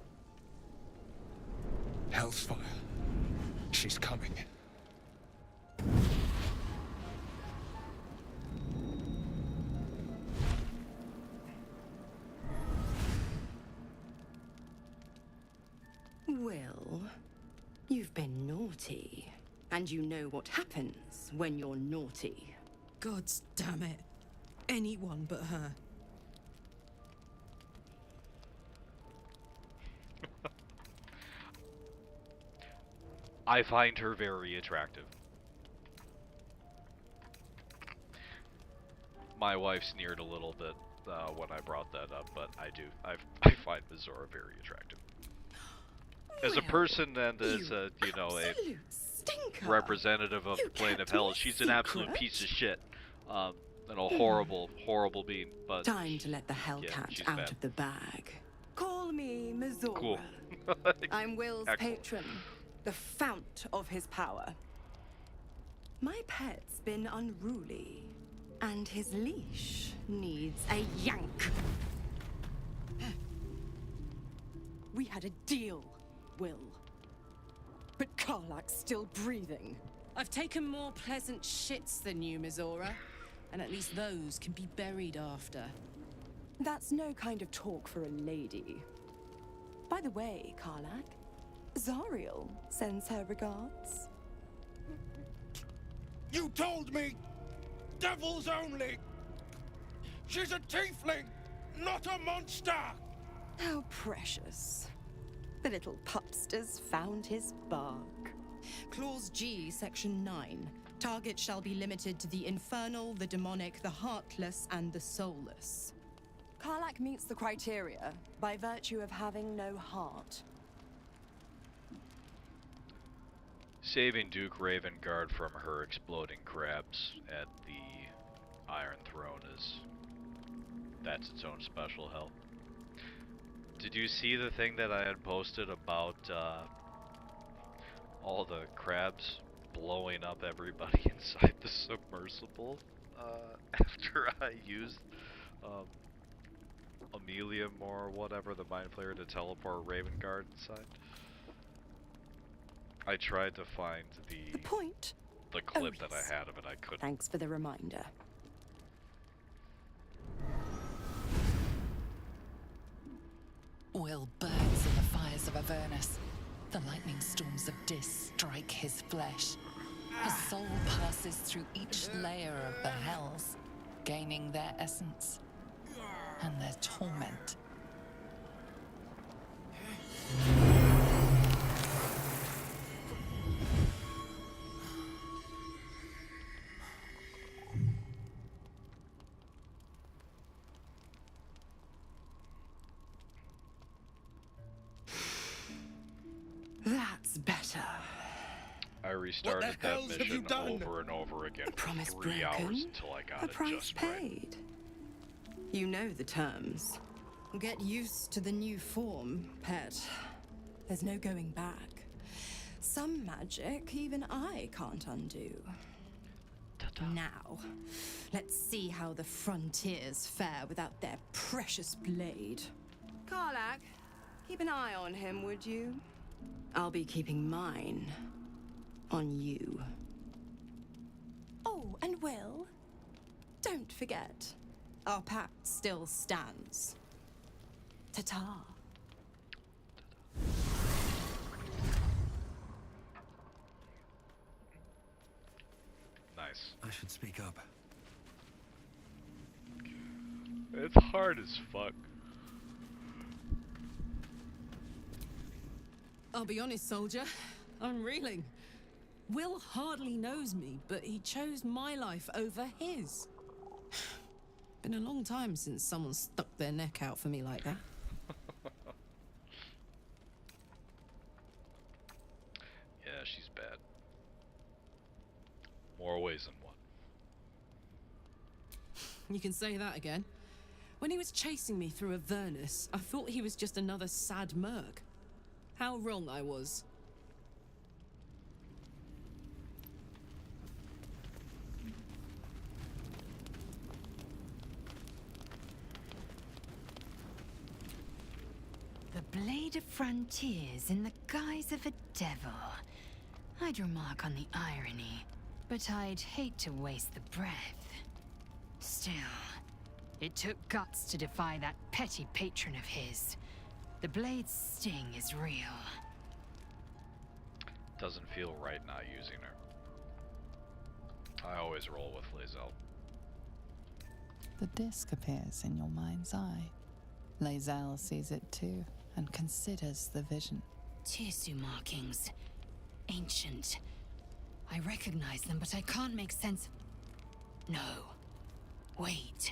Hellsfire. She's coming. Well, you've been naughty. And you know what happens when you're naughty. Gods damn it. Anyone but her. I find her very attractive. My wife sneered a little bit when I brought that up, but I find Mizora very attractive. As a person and as a, a representative of the plane of hell, she's an absolute piece of shit. And a horrible, horrible being, but... Time to let the Hellcat out bad. of the bag. Call me Mizora. Cool. I'm Will's Excellent. patron, the fount of his power. My pet's been unruly, and his leash needs a yank. We had a deal, Will. But Karlach's still breathing. I've taken more pleasant shits than you, Mizora. And at least those can be buried after. That's no kind of talk for a lady. By the way, Karlak, Zariel sends her regards. You told me! Devils only! She's a tiefling, not a monster! How precious. The little pupster's found his bark. Clause G, Section 9. Target shall be limited to the infernal, the demonic, the heartless, and the soulless. Karlak meets the criteria by virtue of having no heart. Saving Duke Ravengard from her exploding crabs at the Iron Throne that's its own special hell. Did you see the thing that I had posted about all the crabs blowing up everybody inside the submersible after I used Amelia or whatever, the Mind Flayer, to teleport Ravengard inside? I tried to find the point. The clip that I had of it, I couldn't. Thanks for the reminder. Will burns in the fires of Avernus. The lightning storms of Dis strike his flesh. His soul passes through each layer of the hells, gaining their essence and their torment. That's better. I restarted that mission over and over again for Promise 3 hours broken, until I got the it price just paid. You know the terms. Get used to the new form, pet. There's no going back. Some magic even I can't undo. Now, let's see how the frontiers fare without their precious blade. Karlak, keep an eye on him, would you? I'll be keeping mine on you. Oh, and Will, don't forget, our pact still stands. Ta-ta. Nice. I should speak up. It's hard as fuck. I'll be honest, soldier. I'm reeling. Will hardly knows me, but he chose my life over his. Been a long time since someone stuck their neck out for me like that. Yeah, she's bad. More ways than one. You can say that again. When he was chasing me through Avernus, I thought he was just another sad merc. How wrong I was. The Blade of Frontiers in the guise of a devil. I'd remark on the irony, but I'd hate to waste the breath. Still, it took guts to defy that petty patron of his. The Blade's sting is real. Doesn't feel right not using her. I always roll with Lae'zel. The disc appears in your mind's eye. Lae'zel sees it too, and considers the vision. Tirsu markings. Ancient. I recognize them, but I can't make sense. No. Wait.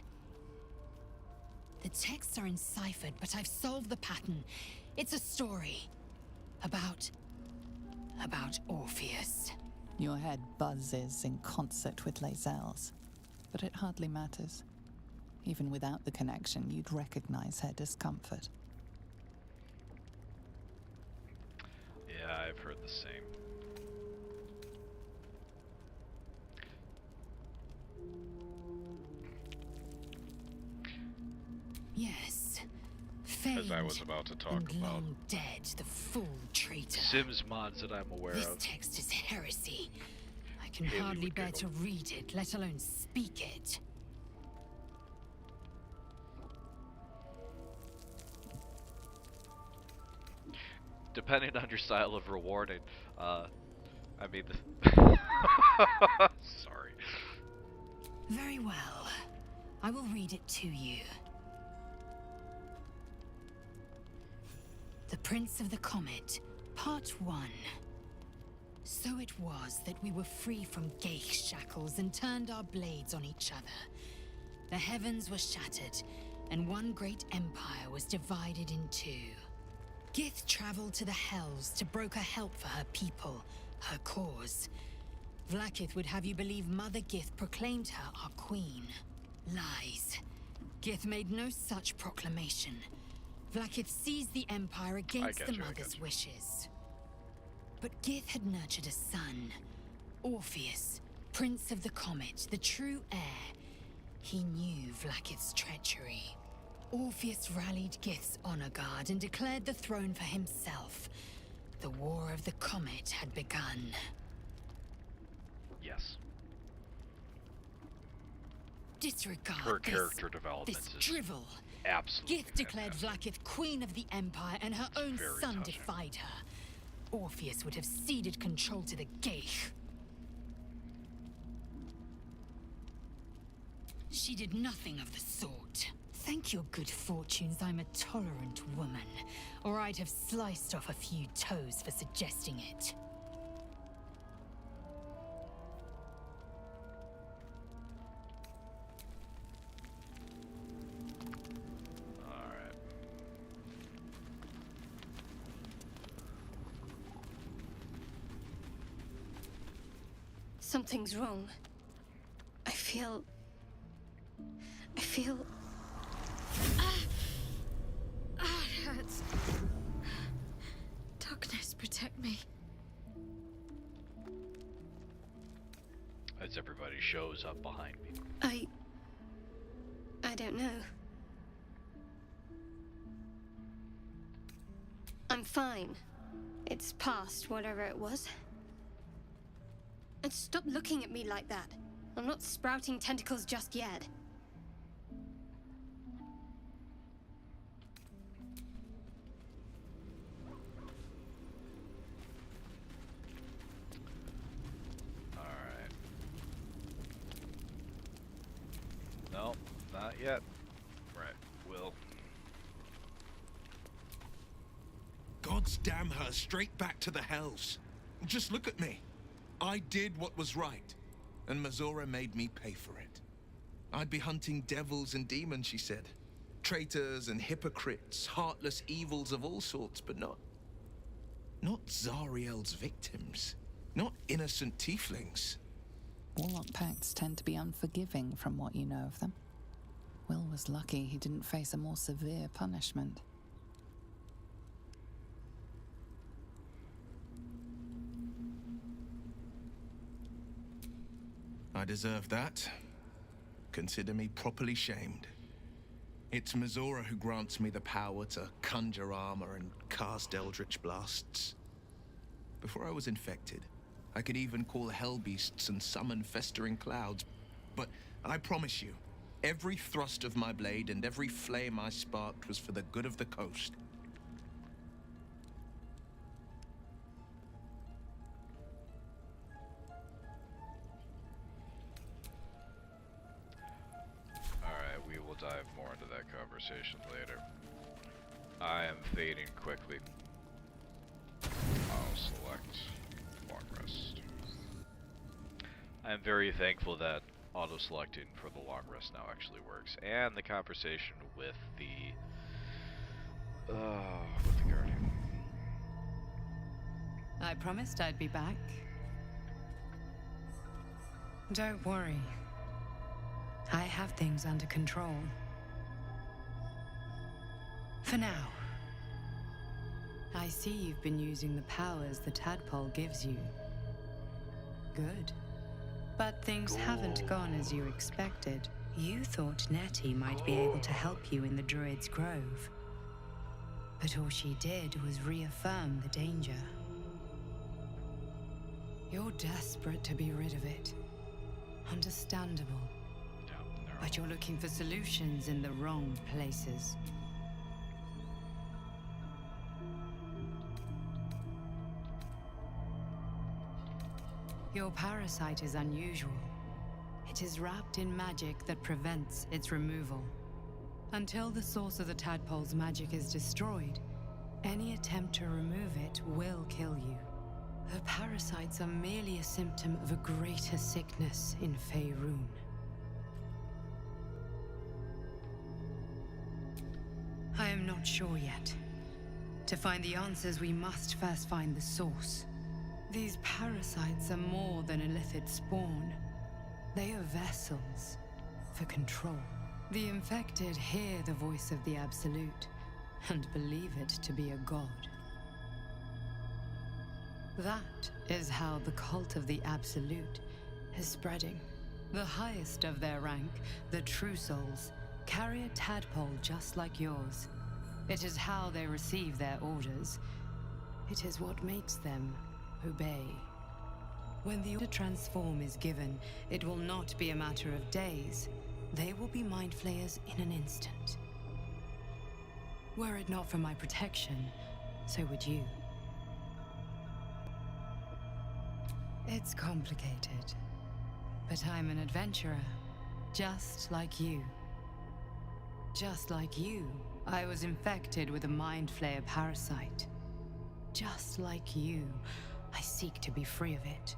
The texts are enciphered, but I've solved the pattern. It's a story. About Orpheus. Your head buzzes in concert with Lae'zel's, but it hardly matters. Even without the connection, you'd recognize her discomfort. Yeah, I've heard the same. Yes. As I was about to talk and about. long dead, the fool traitor. Sims mods that I'm aware This of. text is heresy. I can Haley hardly would bear giggle. to read it, let alone speak it. depending on your style of rewarding. I mean, sorry. Very well. I will read it to you. The Prince of the Comet, Part 1. So it was that we were free from Geich shackles and turned our blades on each other. The heavens were shattered, and one great empire was divided in two. Gith traveled to the Hells to broker help for her people, her cause. Vlaakith would have you believe Mother Gith proclaimed her our queen. Lies. Gith made no such proclamation. Vlaakith seized the Empire against the Mother's wishes. But Gith had nurtured a son, Orpheus, Prince of the Comet, the true heir. He knew Vlaakith's treachery. Orpheus rallied Gith's honor guard and declared the throne for himself. The War of the Comet had begun. Yes. Disregard Her this, character development this is drivel. absolutely Gith declared Vlaakith queen of the Empire, and her own very son touching. defied her. Orpheus would have ceded control to the Geich. She did nothing of the sort. Thank your good fortunes I'm a tolerant woman, or I'd have sliced off a few toes for suggesting it. Alright. Something's wrong. I feel... It hurts. Darkness, protect me. As everybody shows up behind me. I don't know. I'm fine. It's past whatever it was. And stop looking at me like that. I'm not sprouting tentacles just yet. Alright. No, not yet. Right, Will. Gods damn her, straight back to the Hells. Just look at me. I did what was right, and Mazora made me pay for it. I'd be hunting devils and demons, she said. Traitors and hypocrites, heartless evils of all sorts, but not Zariel's victims. Not innocent tieflings. Warlock pacts tend to be unforgiving from what you know of them. Will was lucky he didn't face a more severe punishment. I deserve that. Consider me properly shamed. It's Mazora who grants me the power to conjure armor and cast eldritch blasts. Before I was infected, I could even call hell beasts and summon festering clouds. But I promise you, every thrust of my blade and every flame I sparked was for the good of the coast. Alright, we will dive more into that conversation later. I am fading quickly. I'll select long rest. I am very thankful that auto-selecting for the long rest now actually works, and the conversation with the Guardian. I promised I'd be back. Don't worry. I have things under control. For now. I see you've been using the powers the tadpole gives you. Good. But things haven't gone as you expected. You thought Nettie might be able to help you in the Druid's Grove. But all she did was reaffirm the danger. You're desperate to be rid of it. Understandable. But you're looking for solutions in the wrong places. Your parasite is unusual. It is wrapped in magic that prevents its removal. Until the source of the tadpole's magic is destroyed, any attempt to remove it will kill you. The parasites are merely a symptom of a greater sickness in Faerun. I am not sure yet. To find the answers, we must first find the source. These parasites are more than a Lithid spawn. They are vessels for control. The infected hear the voice of the Absolute and believe it to be a god. That is how the cult of the Absolute is spreading. The highest of their rank, the True Souls, carry a tadpole just like yours. It is how they receive their orders. It is what makes them obey. When the order to transform is given, it will not be a matter of days. They will be mind flayers in an instant. Were it not for my protection, so would you. It's complicated, but I'm an adventurer, just like you. Just like you, I was infected with a mind flayer parasite. Just like you, I seek to be free of it.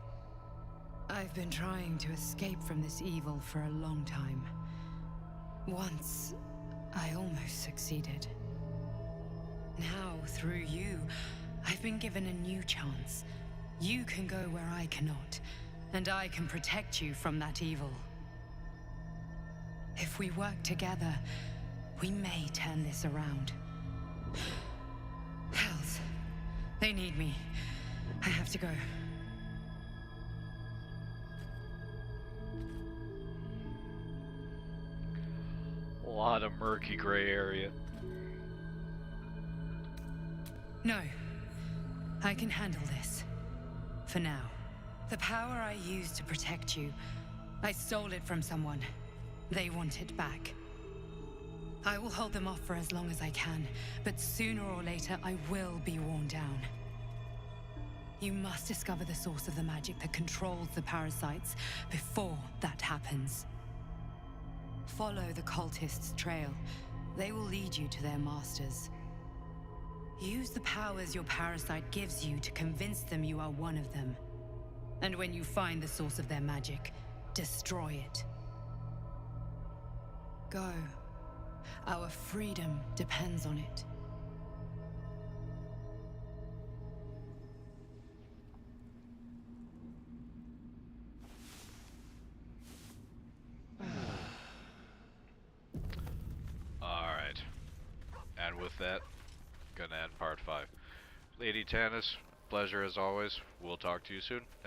I've been trying to escape from this evil for a long time. Once, I almost succeeded. Now, through you, I've been given a new chance. You can go where I cannot, and I can protect you from that evil. If we work together, we may turn this around. Hells, they need me. I have to go. A lot of murky gray area. No, I can handle this. For now. The power I used to protect you, I stole it from someone. They want it back. I will hold them off for as long as I can, but sooner or later I will be worn down. You must discover the source of the magic that controls the parasites before that happens. Follow the cultists' trail. They will lead you to their masters. Use the powers your parasite gives you to convince them you are one of them. And when you find the source of their magic, destroy it. Go. Our freedom depends on it. Alright. And with that, gonna end part 5. Lady Tannis, pleasure as always. We'll talk to you soon.